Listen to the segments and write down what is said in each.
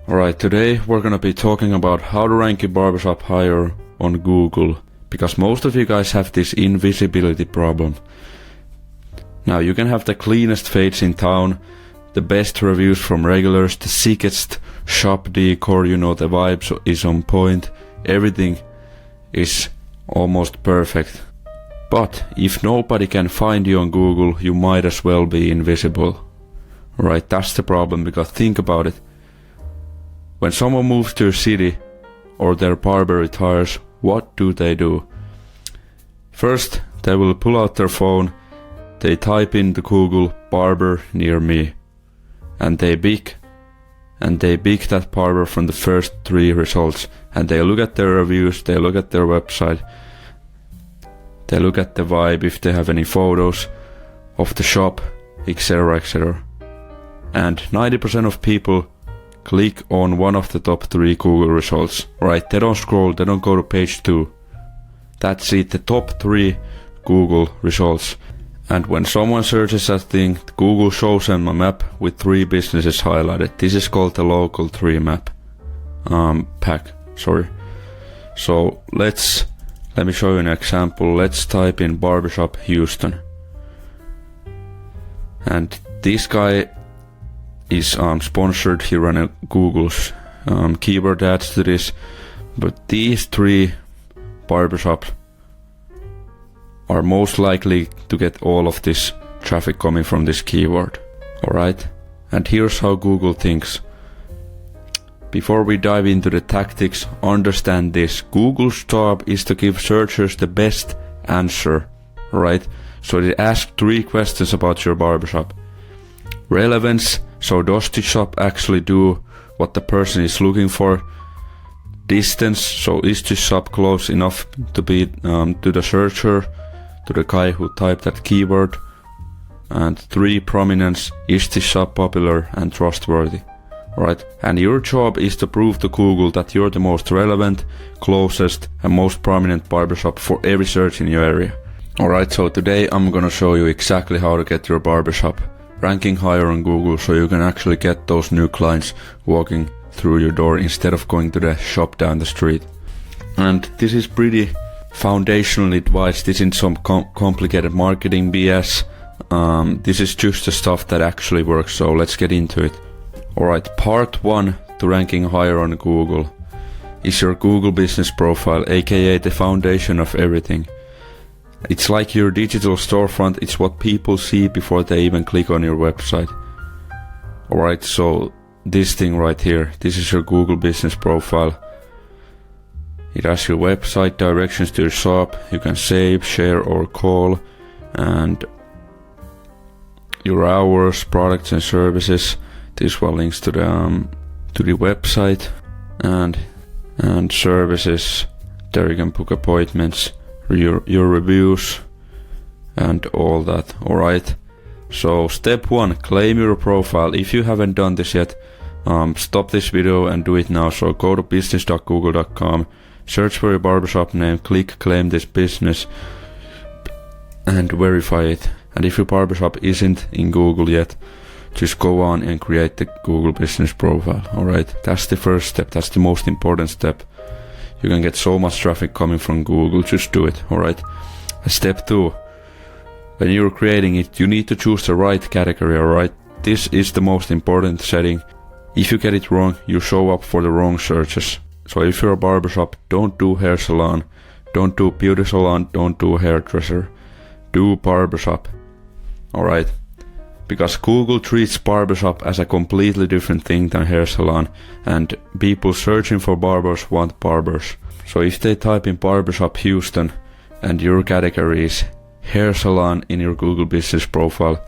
Alright, today we're gonna be talking about how to rank your barbershop higher on Google, because most of you guys have this invisibility problem. Now, you can have the cleanest fades in town, the best reviews from regulars, the sickest shop decor, the vibes is on point, everything is almost perfect. But if nobody can find you on Google, you might as well be invisible. Right, that's the problem, because think about it. When someone moves to a city or their barber retires, what do? First, they will pull out their phone, they type into Google barber near me, and they pick that barber from the first 3 results, and they look at their reviews, they look at their website, they look at the vibe, if they have any photos of the shop, etc, etc. And 90% of people click on one of the top 3 Google results. Right, they don't scroll, they don't go to page 2. That's it, the top 3 Google results. And when someone searches that thing, Google shows them a map with 3 businesses highlighted. This is called the local tree map. Pack. So let me show you an example. Let's type in Barbershop Houston. And this guy is sponsored. He ran Google's keyword ads to this. But these 3 barbershops are most likely to get all of this traffic coming from this keyword. Alright? And here's how Google thinks. Before we dive into the tactics, understand this. Google's job is to give searchers the best answer. Right? So they ask 3 questions about your barbershop. Relevance, so does the shop actually do what the person is looking for? Distance, so is the shop close enough to be to the searcher, to the guy who typed that keyword? And 3, prominence, is the shop popular and trustworthy? Right? And your job is to prove to Google that you're the most relevant, closest and most prominent barbershop for every search in your area. Alright, so today I'm gonna show you exactly how to get your barbershop ranking higher on Google, so you can actually get those new clients walking through your door instead of going to the shop down the street. And this is pretty foundational advice. This isn't some complicated marketing BS. This is just the stuff that actually works, so let's get into it. Alright, part 1 to ranking higher on Google is your Google business profile, aka the foundation of everything. It's like your digital storefront, it's what people see before they even click on your website. Alright, so this thing right here, this is your Google business profile. It has your website, directions to your shop, you can save, share or call, and your hours, products and services. This one links to the website and services. There you can book appointments, your reviews and all that. Alright, so step 1, claim your profile. If you haven't done this yet, stop this video and do it now. So go to business.google.com, search for your barbershop name, click claim this business and verify it. And if your barbershop isn't in Google yet, just go on and create the Google business profile. Alright, that's the first step, that's the most important step. You can get so much traffic coming from Google, just do it. Alright, step 2, when you're creating it, you need to choose the right category. Alright, this is the most important setting. If you get it wrong, you show up for the wrong searches. So if you're a barbershop, don't do hair salon, don't do beauty salon, don't do hairdresser, do barbershop. Alright, because Google treats barbershop as a completely different thing than hair salon, and people searching for barbers want barbers. So if they type in Barbershop Houston and your category is hair salon in your Google business profile,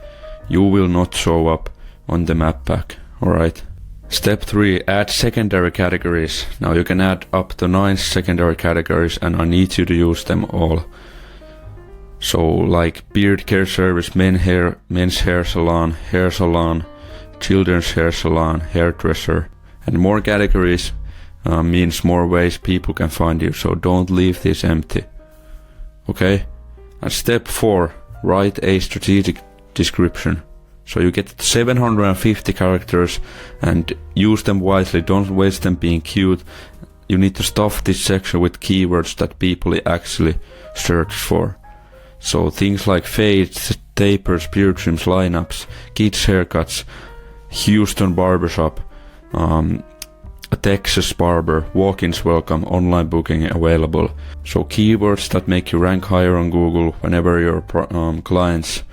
you will not show up on the map pack. Alright. Step 3, add secondary categories. Now you can add up to 9 secondary categories, and I need you to use them all. So like beard care service, men's hair salon, children's hair salon, hairdresser, and more categories means more ways people can find you, so don't leave this empty. Okay? And step 4, write a strategic description. So you get 750 characters and use them wisely, don't waste them being cute. You need to stuff this section with keywords that people actually search for. So things like fades, tapers, beard trims, lineups, kids haircuts, Houston Barbershop, a Texas barber, walk-ins welcome, online booking available. So keywords that make you rank higher on Google whenever your clients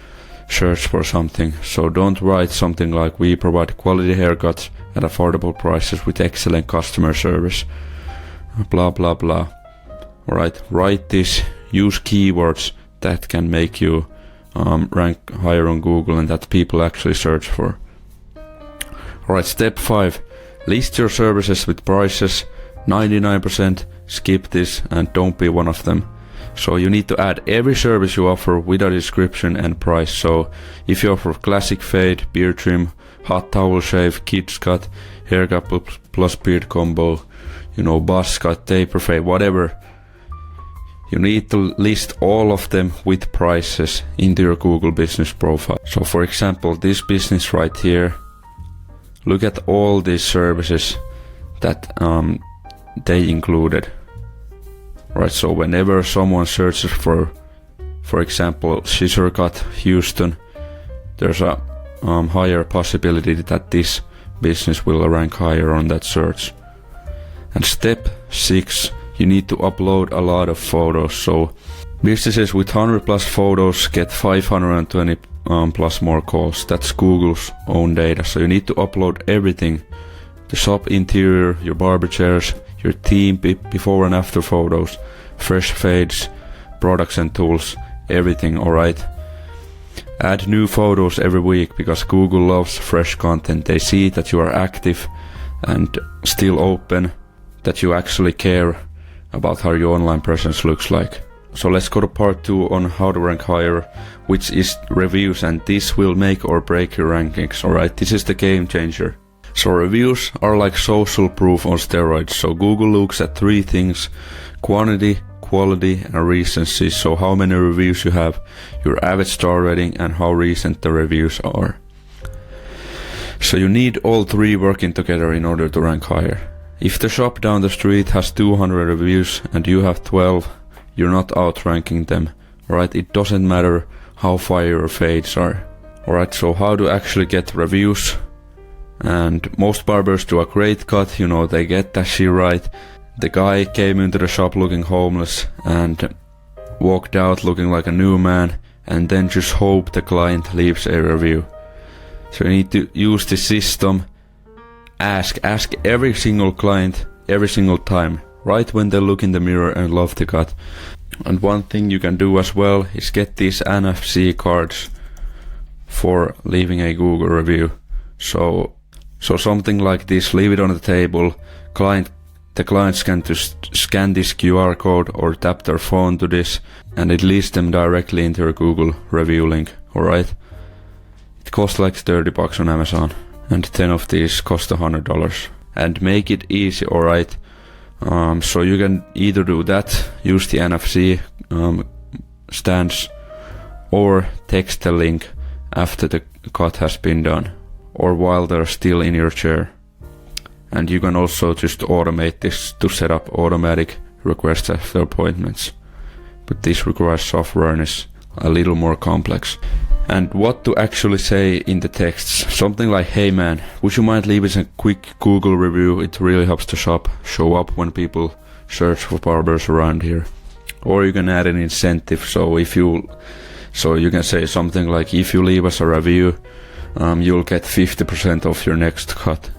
search for something. So don't write something like we provide quality haircuts at affordable prices with excellent customer service. Blah blah blah. Alright, write this, use keywords that can make you rank higher on Google and that people actually search for. Alright, step 5. List your services with prices. 99%, skip this and don't be one of them. So you need to add every service you offer with a description and price. So if you offer classic fade, beard trim, hot towel shave, kids cut, haircut plus beard combo, buzz cut, taper fade, whatever, you need to list all of them with prices into your Google business profile. So for example, this business right here, look at all these services that they included. Right, so whenever someone searches for example, scissor cut Houston, there's a higher possibility that this business will rank higher on that search. And step 6, you need to upload a lot of photos. So businesses with 100 plus photos get 520 plus more calls. That's Google's own data. So you need to upload everything: the shop interior, your barber chairs, your team before and after photos, fresh fades, products and tools, everything. Alright, add new photos every week because Google loves fresh content. They see that you are active and still open, that you actually care about how your online presence looks like. So let's go to part 2 on how to rank higher, which is reviews, and this will make or break your rankings. Alright, this is the game changer. So reviews are like social proof on steroids. So Google looks at 3 things: quantity, quality and recency. So how many reviews you have, your average star rating and how recent the reviews are. So you need all 3 working together in order to rank higher. If the shop down the street has 200 reviews and you have 12, you're not outranking them. Alright, it doesn't matter how fire your fades are. Alright, so how to actually get reviews? And most barbers do a great cut, they get that shit right. The guy came into the shop looking homeless and walked out looking like a new man, and then just hope the client leaves a review. So you need to use the system. Ask every single client every single time, right when they look in the mirror and love the cut. And one thing you can do as well is get these NFC cards for leaving a Google review. So something like this, leave it on the table. The clients can just scan this QR code or tap their phone to this, and it leads them directly into your Google review link. Alright, it costs like $30 on Amazon, and 10 of these cost $100. And make it easy, alright. So you can either do that, use the NFC stands, or text the link after the cut has been done, or while they're still in your chair. And you can also just automate this to set up automatic requests after appointments. But this requires software and is a little more complex. And what to actually say in the texts. Something like, hey man, would you mind leaving a quick Google review? It really helps the shop show up when people search for barbers around here. Or you can add an incentive. So you can say something like, if you leave us a review, you'll get 50% off your next cut.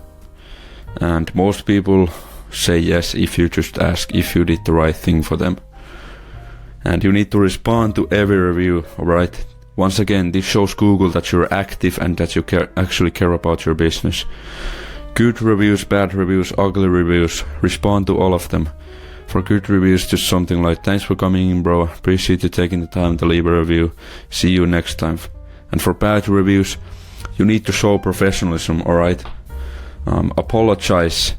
And most people say yes if you just ask if you did the right thing for them. And you need to respond to every review, alright? Once again, this shows Google that you're active and that you actually care about your business. Good reviews, bad reviews, ugly reviews, respond to all of them. For good reviews, just something like, thanks for coming in bro, appreciate you taking the time to leave a review, see you next time. And for bad reviews, you need to show professionalism, alright? Apologize,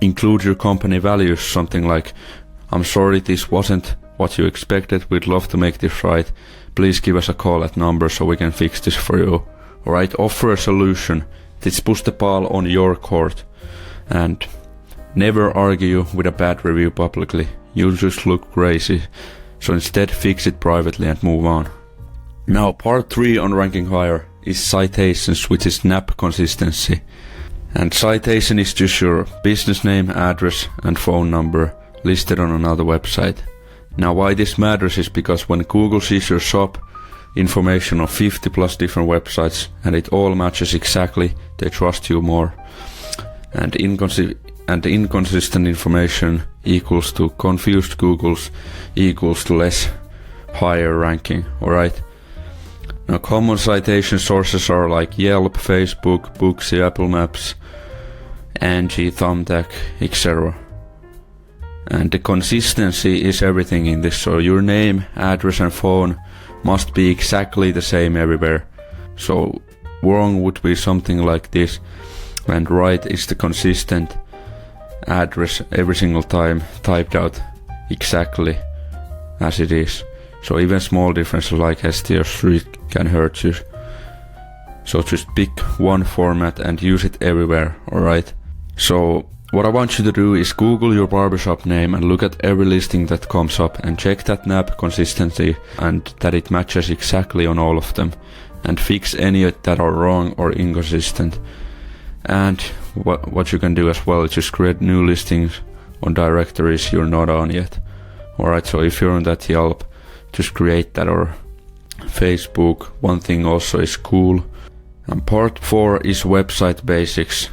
include your company values, something like, I'm sorry this wasn't what you expected, we'd love to make this right, please give us a call at number so we can fix this for you, Alright, offer a solution. Let's push the ball on your court. And never argue with a bad review publicly. You'll just look crazy. So instead fix it privately and move on. Now part 3 on ranking higher is citations, which is NAP consistency. And citation is just your business name, address and phone number listed on another website. Now why this matters is because when Google sees your shop information on 50 plus different websites and it all matches exactly, they trust you more. And inconsistent information equals to confused Googles equals to less higher ranking, alright? Now common citation sources are like Yelp, Facebook, Booksy, Apple Maps, Angie, Thumbtack, etc. And the consistency is everything in this, so your name, address and phone must be exactly the same everywhere. So wrong would be something like this, and right is the consistent address every single time typed out exactly as it is. So even small differences like ST or street can hurt you. So just pick one format and use it everywhere, alright? So what I want you to do is Google your barbershop name and look at every listing that comes up and check that NAP consistency and that it matches exactly on all of them, and fix any that are wrong or inconsistent. And what you can do as well is just create new listings on directories you're not on yet. Alright, so if you're on that Yelp, just create that, or Facebook. One thing also is cool. And part 4 is website basics.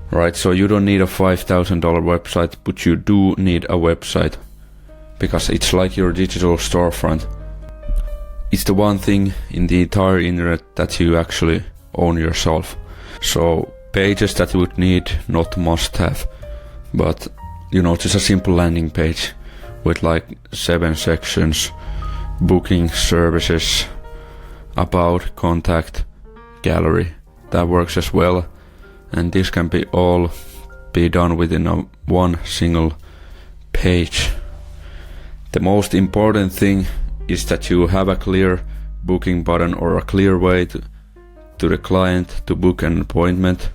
Right, so you don't need a $5,000 website, but you do need a website, because it's like your digital storefront. It's the one thing in the entire internet that you actually own yourself. So pages that you would need, not must have, but just a simple landing page with like 7 sections: booking, services, about, contact, gallery. That works as well. And this can be all be done within one single page. The most important thing is that you have a clear booking button or a clear way to the client to book an appointment,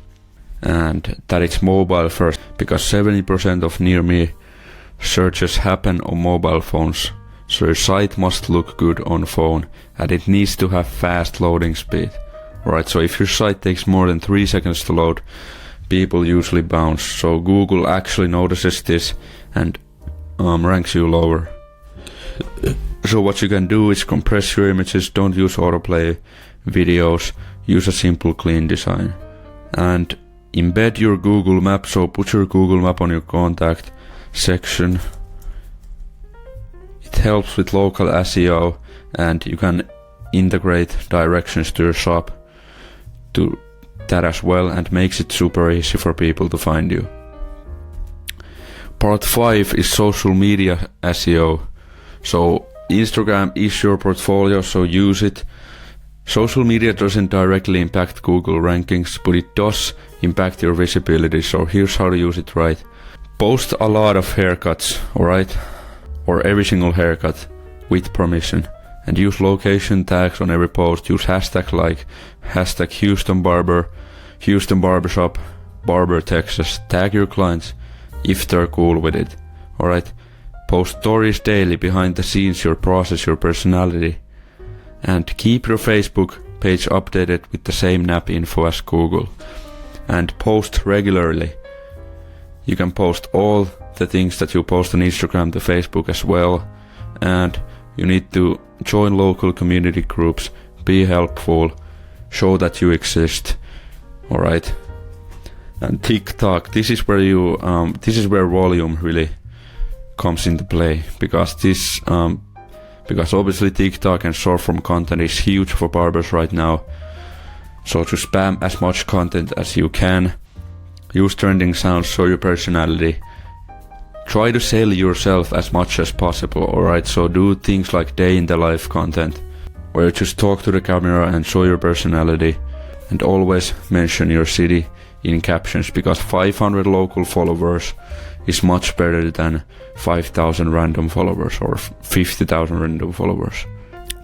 and that it's mobile first, because 70% of near me searches happen on mobile phones. So your site must look good on phone and it needs to have fast loading speed. Alright, so if your site takes more than 3 seconds to load, people usually bounce. So Google actually notices this and ranks you lower. So what you can do is compress your images, don't use autoplay videos, use a simple clean design. And embed your Google map, so put your Google map on your contact section. It helps with local SEO, and you can integrate directions to your shop to that as well, and makes it super easy for people to find you. Part 5 is social media SEO. So Instagram is your portfolio, so use it. Social media doesn't directly impact Google rankings, but it does impact your visibility, so here's how to use it right. Post a lot of haircuts, alright? Or every single haircut with permission. And use location tags on every post. Use hashtag like hashtag Houston Barber, Houston Barbershop, Barber Texas. Tag your clients if they're cool with it. Alright? Post stories daily, behind the scenes, your process, your personality. And keep your Facebook page updated with the same NAP info as Google. And post regularly. You can post all the things that you post on Instagram to Facebook as well. And you need to join local community groups, be helpful, show that you exist. Alright? And TikTok, this is where volume really comes into play, because because obviously TikTok and short form content is huge for barbers right now. So to spam as much content as you can, use trending sounds, show your personality. Try to sell yourself as much as possible, alright? So do things like day in the life content, where you just talk to the camera and show your personality, and always mention your city in captions, because 500 local followers is much better than 5,000 random followers or 50,000 random followers.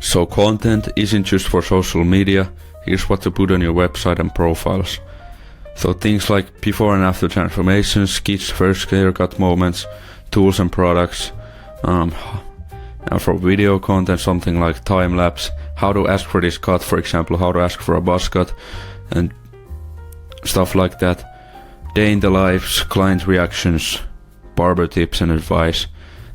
So content isn't just for social media, here's what to put on your website and profiles. So things like before and after transformations, skits, first haircut moments, tools and products. And for video content, something like time lapse, how to ask for this cut, for example, how to ask for a buzz cut, and stuff like that. Day in the lives, client reactions, barber tips and advice,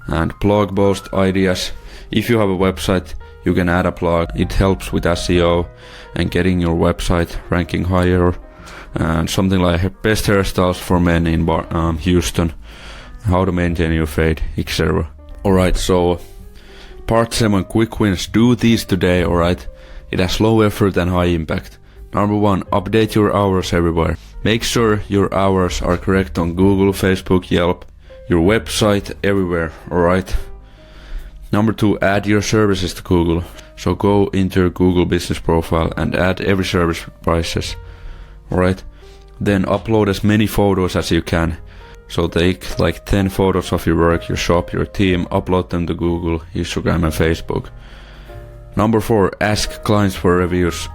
and blog post ideas. If you have a website, you can add a blog. It helps with SEO and getting your website ranking higher. And something like best hairstyles for men in Houston, how to maintain your fade, etc. Alright, so part 7, quick wins. Do these today, alright? It has low effort and high impact. Number 1, update your hours everywhere. Make sure your hours are correct on Google, Facebook, Yelp, your website, everywhere, alright? Number 2, add your services to Google. So go into your Google business profile and add every service prices, alright? Then upload as many photos as you can. So take like 10 photos of your work, your shop, your team, upload them to Google, Instagram and Facebook. Number 4, ask clients for reviews.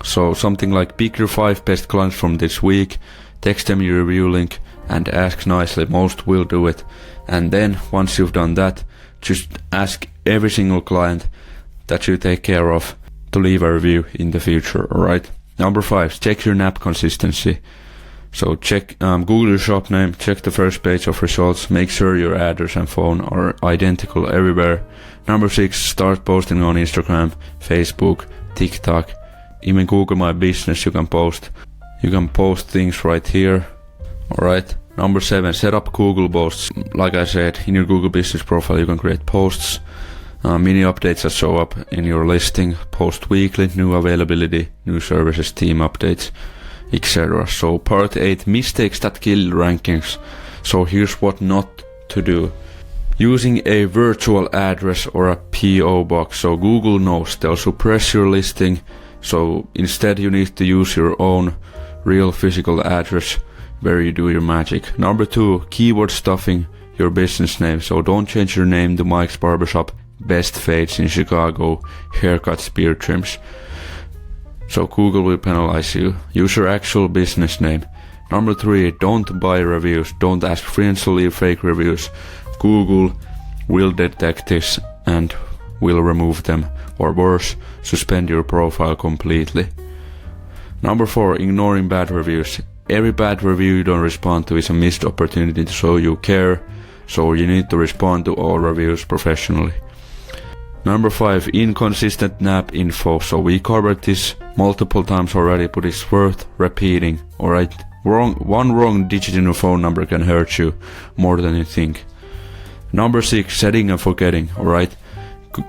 So something like pick your 5 best clients from this week, text them your review link and ask nicely, most will do it. And then once you've done that, just ask every single client that you take care of to leave a review in the future, alright? Number 5, check your NAP consistency. So check Google your shop name, check the first page of results, make sure your address and phone are identical everywhere. Number 6, start posting on Instagram, Facebook, TikTok, even Google My Business you can post. You can post things right here, alright? Number 7, set up Google posts. Like I said, in your Google business profile you can create posts, mini updates that show up in your listing, post weekly, new availability, new services, team updates, etc. So part 8, mistakes that kill rankings. So here's what not to do. Using a virtual address or a PO box. So Google knows they'll suppress your listing. So instead you need to use your own real physical address where you do your magic. Number 2, keyword stuffing your business name. So don't change your name to Mike's Barbershop, best fades in Chicago, haircuts, beard trims. So Google will penalize you. Use your actual business name. Number 3, don't buy reviews. Don't ask friends to leave fake reviews. Google will detect this and will remove them, or worse, suspend your profile completely. Number 4, ignoring bad reviews. Every bad review you don't respond to is a missed opportunity to show you care, so you need to respond to all reviews professionally. Number 5, inconsistent NAP info. So we covered this multiple times already, but it's worth repeating, alright? One wrong digit in your phone number can hurt you more than you think. Number 6, setting and forgetting, alright?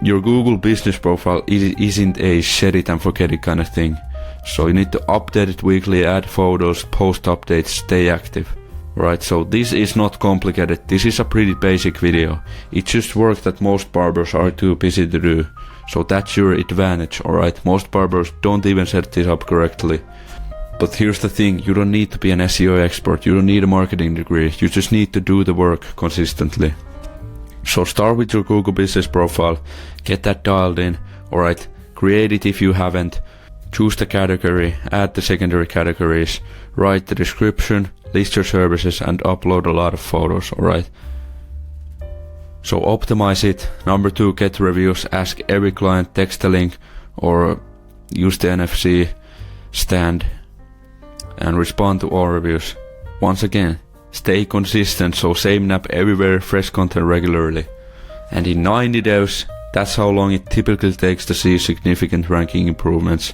Your Google business profile isn't a set it and forget it kind of thing. So you need to update it weekly, add photos, post updates, stay active. Right, so this is not complicated, this is a pretty basic video. It's just work that most barbers are too busy to do. So that's your advantage, alright? Most barbers don't even set this up correctly. But here's the thing, you don't need to be an SEO expert, you don't need a marketing degree, you just need to do the work consistently. So start with your Google business profile, get that dialed in, alright? Create it if you haven't. Choose the category, add the secondary categories, write the description, list your services and upload a lot of photos, alright? So optimize it. Number 2, get reviews, ask every client, text a link or use the NFC stand and respond to all reviews. Once again, stay consistent, so same NAP everywhere, fresh content regularly. And in 90 days, that's how long it typically takes to see significant ranking improvements.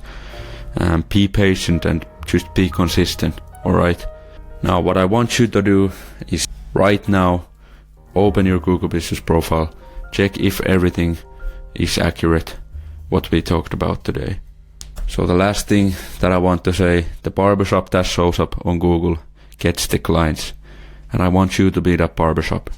Be patient and just be consistent, alright? Now what I want you to do is right now open your Google business profile, check if everything is accurate what we talked about today. So the last thing that I want to say, the barbershop that shows up on Google gets the clients, and I want you to be that barbershop.